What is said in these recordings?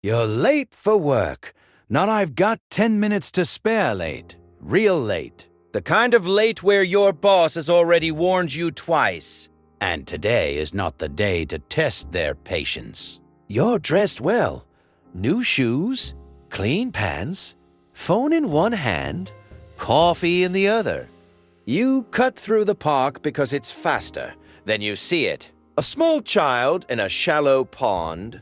You're late for work. Not I've got 10 minutes to spare late. Real late. The kind of late where your boss has already warned you twice. And today is not the day to test their patience. You're dressed well. New shoes, clean pants, phone in one hand, coffee in the other. You cut through the park because it's faster. Then you see it. A small child in a shallow pond.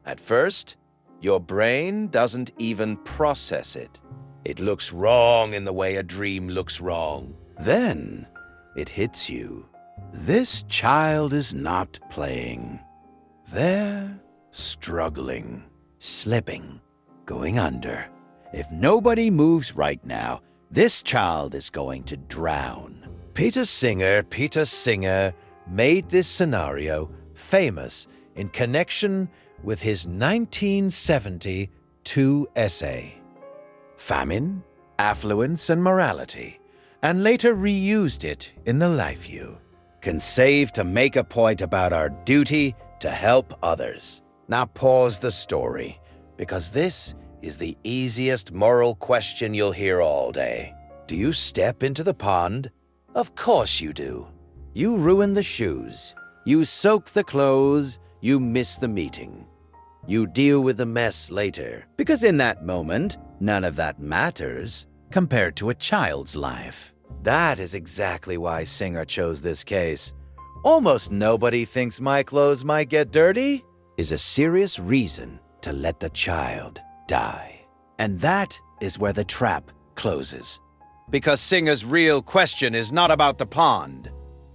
At first, your brain doesn't even process it. It looks wrong in the way a dream looks wrong. Then, it hits you. This child is not playing. They're struggling, slipping, going under. If nobody moves right now, this child is going to drown. Peter Singer made this scenario famous in connection with his 1972 essay, Famine, Affluence, and Morality, and later reused it in The Life View. Can save to make a point about our duty to help others. Now pause the story, because this is the easiest moral question you'll hear all day. Do you step into the pond? Of course you do. You ruin the shoes. You soak the clothes. You miss the meeting. You deal with the mess later, because in that moment, none of that matters compared to a child's life. That is exactly why Singer chose this case. Almost nobody thinks my clothes might get dirty is a serious reason to let the child die. And that is where the trap closes. Because Singer's real question is not about the pond.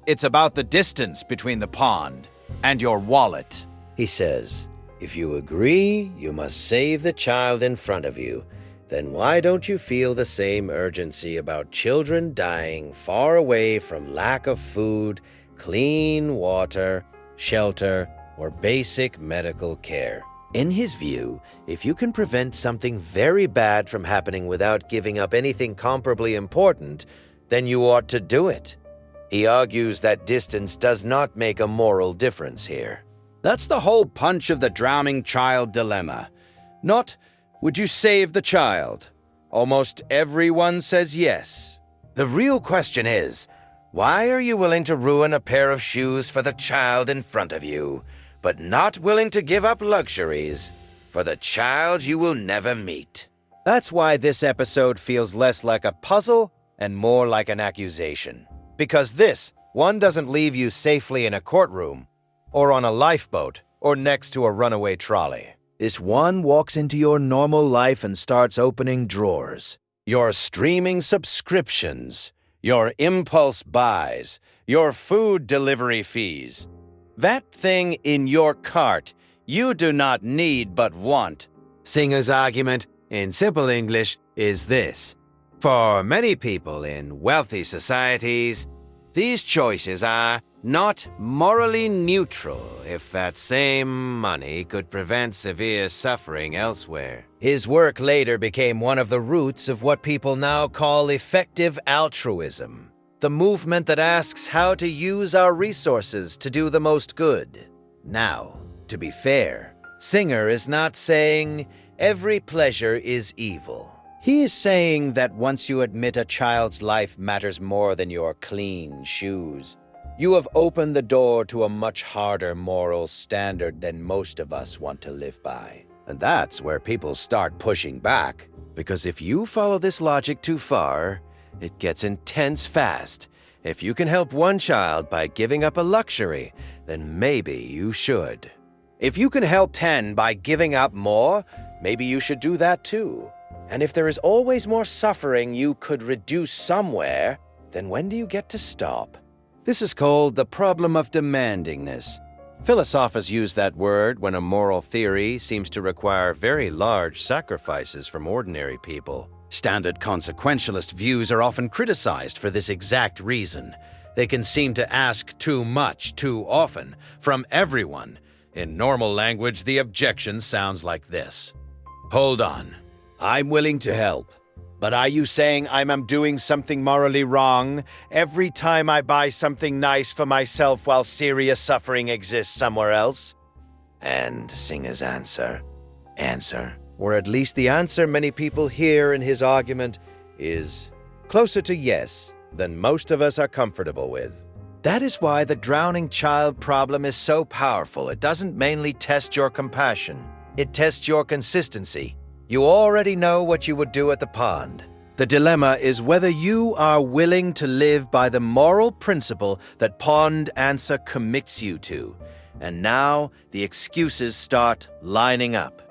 It's about the distance between the pond and your wallet. He says, if you agree you must save the child in front of you, then why don't you feel the same urgency about children dying far away from lack of food, clean water, shelter, or basic medical care? In his view, if you can prevent something very bad from happening without giving up anything comparably important, then you ought to do it. He argues that distance does not make a moral difference here. That's the whole punch of the drowning child dilemma. Not, would you save the child? Almost everyone says yes. The real question is, why are you willing to ruin a pair of shoes for the child in front of you, but not willing to give up luxuries for the child you will never meet? That's why this episode feels less like a puzzle and more like an accusation. Because this one doesn't leave you safely in a courtroom, or on a lifeboat, or next to a runaway trolley. This one walks into your normal life and starts opening drawers. Your streaming subscriptions, your impulse buys, your food delivery fees. That thing in your cart you do not need but want. Singer's argument, in simple English, is this. For many people in wealthy societies, these choices are not morally neutral if that same money could prevent severe suffering elsewhere. His work later became one of the roots of what people now call effective altruism, the movement that asks how to use our resources to do the most good. Now, to be fair, Singer is not saying every pleasure is evil. He is saying that once you admit a child's life matters more than your clean shoes, you have opened the door to a much harder moral standard than most of us want to live by. And that's where people start pushing back, because if you follow this logic too far, it gets intense fast. If you can help one child by giving up a luxury, then maybe you should. If you can help 10 by giving up more, maybe you should do that too. And if there is always more suffering you could reduce somewhere, then when do you get to stop? This is called the problem of demandingness. Philosophers use that word when a moral theory seems to require very large sacrifices from ordinary people. Standard consequentialist views are often criticized for this exact reason. They can seem to ask too much, too often, from everyone. In normal language, the objection sounds like this. Hold on. I'm willing to help. But are you saying I'm doing something morally wrong every time I buy something nice for myself while serious suffering exists somewhere else? And Singer's answer, answer, or at least the answer many people hear in his argument is closer to yes than most of us are comfortable with. That is why the drowning child problem is so powerful. It doesn't mainly test your compassion. It tests your consistency. You already know what you would do at the pond. The dilemma is whether you are willing to live by the moral principle that pond answer commits you to. And now the excuses start lining up.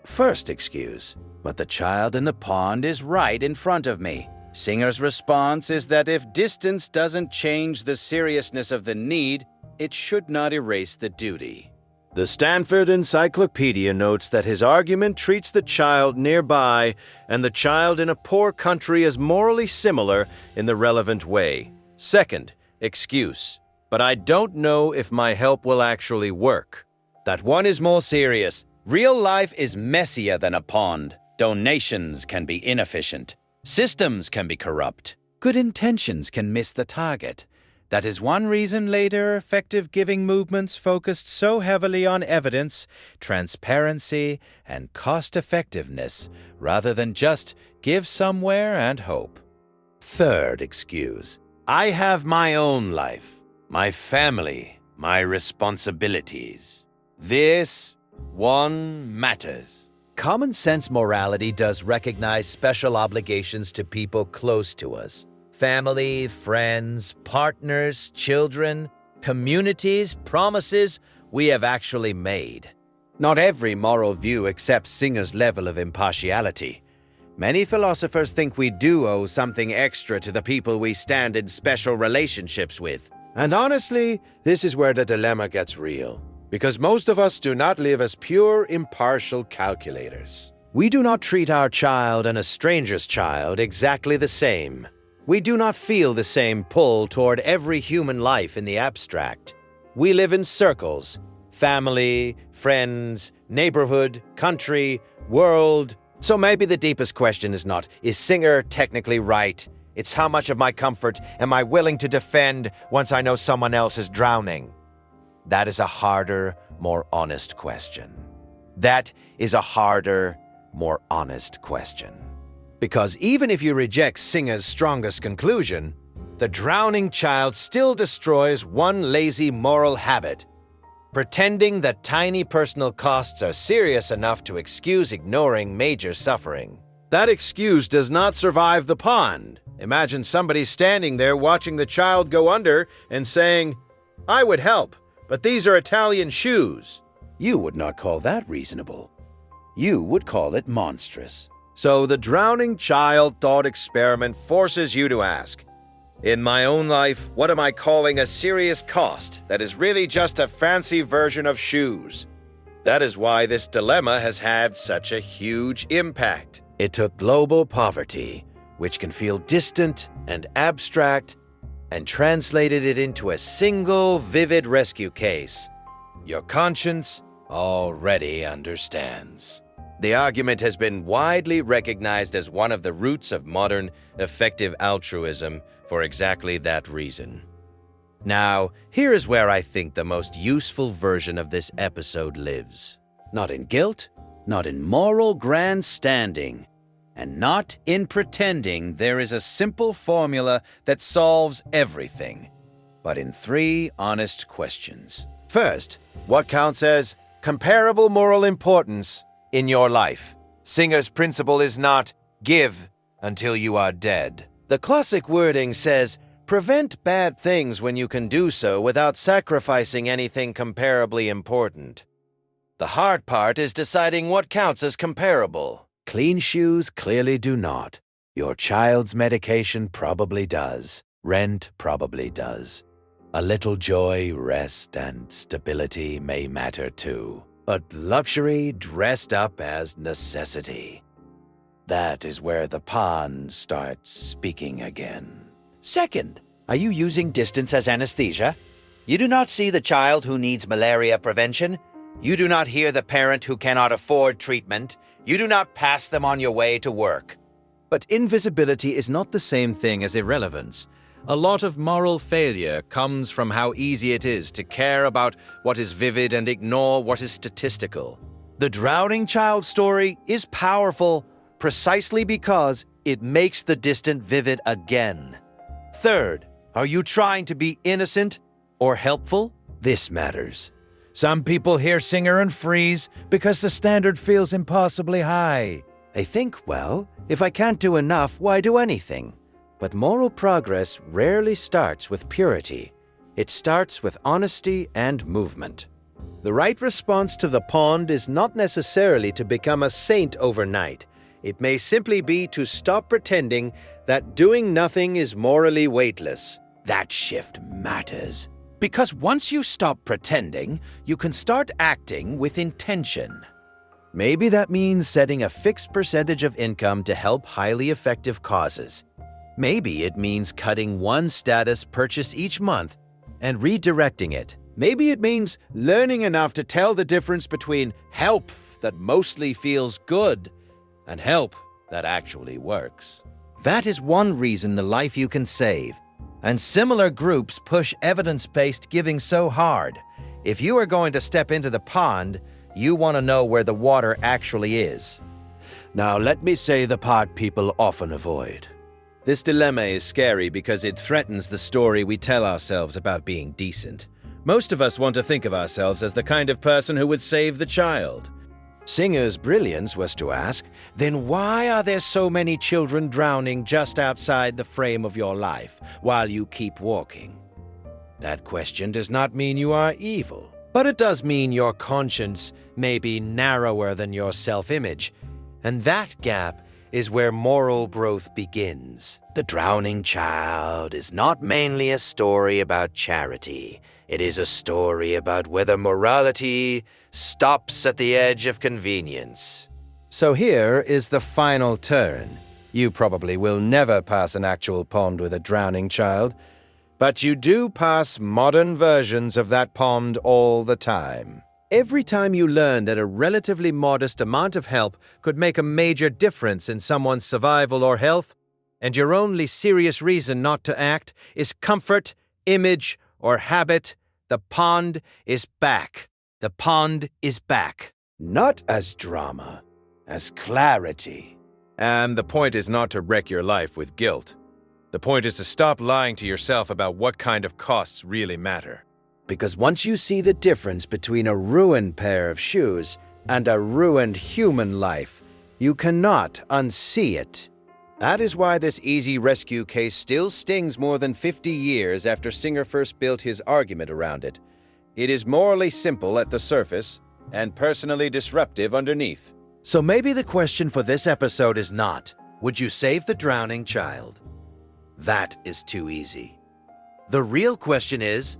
First excuse, but the child in the pond is right in front of me. Singer's response is that if distance doesn't change the seriousness of the need, it should not erase the duty. The Stanford Encyclopedia notes that his argument treats the child nearby and the child in a poor country as morally similar in the relevant way. Second, excuse, but I don't know if my help will actually work. That one is more serious. Real life is messier than a pond. Donations can be inefficient. Systems can be corrupt. Good intentions can miss the target. That is one reason later effective giving movements focused so heavily on evidence, transparency, and cost-effectiveness, rather than just give somewhere and hope. Third excuse, I have my own life, my family, my responsibilities. This one matters. Common sense morality does recognize special obligations to people close to us. Family, friends, partners, children, communities, promises we have actually made. Not every moral view accepts Singer's level of impartiality. Many philosophers think we do owe something extra to the people we stand in special relationships with. And honestly, this is where the dilemma gets real. Because most of us do not live as pure, impartial calculators. We do not treat our child and a stranger's child exactly the same. We do not feel the same pull toward every human life in the abstract. We live in circles: family, friends, neighborhood, country, world. So maybe the deepest question is not, is Singer technically right? It's how much of my comfort am I willing to defend once I know someone else is drowning? That is a harder, more honest question. That is a harder, more honest question. Because even if you reject Singer's strongest conclusion, the drowning child still destroys one lazy moral habit: pretending that tiny personal costs are serious enough to excuse ignoring major suffering. That excuse does not survive the pond. Imagine somebody standing there watching the child go under and saying, "I would help, but these are Italian shoes." You would not call that reasonable. You would call it monstrous. So the drowning child thought experiment forces you to ask, in my own life, what am I calling a serious cost that is really just a fancy version of shoes? That is why this dilemma has had such a huge impact. It took global poverty, which can feel distant and abstract, and translated it into a single vivid rescue case. Your conscience already understands. The argument has been widely recognized as one of the roots of modern, effective altruism for exactly that reason. Now, here is where I think the most useful version of this episode lives. Not in guilt, not in moral grandstanding, and not in pretending there is a simple formula that solves everything, but in 3 honest questions. First, what counts as comparable moral importance in your life? Singer's principle is not give until you are dead. The classic wording says, prevent bad things when you can do so without sacrificing anything comparably important. The hard part is deciding what counts as comparable. Clean shoes clearly do not. Your child's medication probably does. Rent probably does. A little joy, rest, and stability may matter too. But luxury dressed up as necessity. That is where the pond starts speaking again. Second, are you using distance as anesthesia? You do not see the child who needs malaria prevention. You do not hear the parent who cannot afford treatment. You do not pass them on your way to work. But invisibility is not the same thing as irrelevance. A lot of moral failure comes from how easy it is to care about what is vivid and ignore what is statistical. The drowning child story is powerful precisely because it makes the distant vivid again. Third, are you trying to be innocent or helpful? This matters. Some people hear Singer and freeze because the standard feels impossibly high. They think, well, if I can't do enough, why do anything? But moral progress rarely starts with purity. It starts with honesty and movement. The right response to the pond is not necessarily to become a saint overnight. It may simply be to stop pretending that doing nothing is morally weightless. That shift matters. Because once you stop pretending, you can start acting with intention. Maybe that means setting a fixed percentage of income to help highly effective causes. Maybe it means cutting one status purchase each month and redirecting it. Maybe it means learning enough to tell the difference between help that mostly feels good and help that actually works. That is one reason the life you can save. And similar groups push evidence-based giving so hard. If you are going to step into the pond, you want to know where the water actually is. Now let me say the part people often avoid. This dilemma is scary because it threatens the story we tell ourselves about being decent. Most of us want to think of ourselves as the kind of person who would save the child. Singer's brilliance was to ask, then why are there so many children drowning just outside the frame of your life while you keep walking? That question does not mean you are evil, but it does mean your conscience may be narrower than your self-image, and that gap is where moral growth begins. The drowning child is not mainly a story about charity. It is a story about whether morality stops at the edge of convenience. So here is the final turn. You probably will never pass an actual pond with a drowning child, but you do pass modern versions of that pond all the time. Every time you learn that a relatively modest amount of help could make a major difference in someone's survival or health, and your only serious reason not to act is comfort, image, or habit, the pond is back. The pond is back. Not as drama, as clarity. And the point is not to wreck your life with guilt. The point is to stop lying to yourself about what kind of costs really matter. Because once you see the difference between a ruined pair of shoes and a ruined human life, you cannot unsee it. That is why this easy rescue case still stings more than 50 years after Singer first built his argument around it. It is morally simple at the surface and personally disruptive underneath. So maybe the question for this episode is not, would you save the drowning child? That is too easy. The real question is,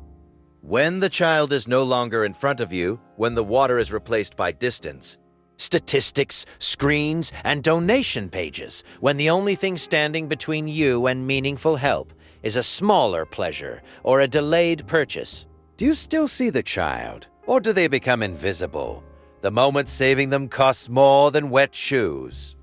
when the child is no longer in front of you, when the water is replaced by distance, statistics, screens, and donation pages, when the only thing standing between you and meaningful help is a smaller pleasure or a delayed purchase, do you still see the child, or do they become invisible? The moment saving them costs more than wet shoes.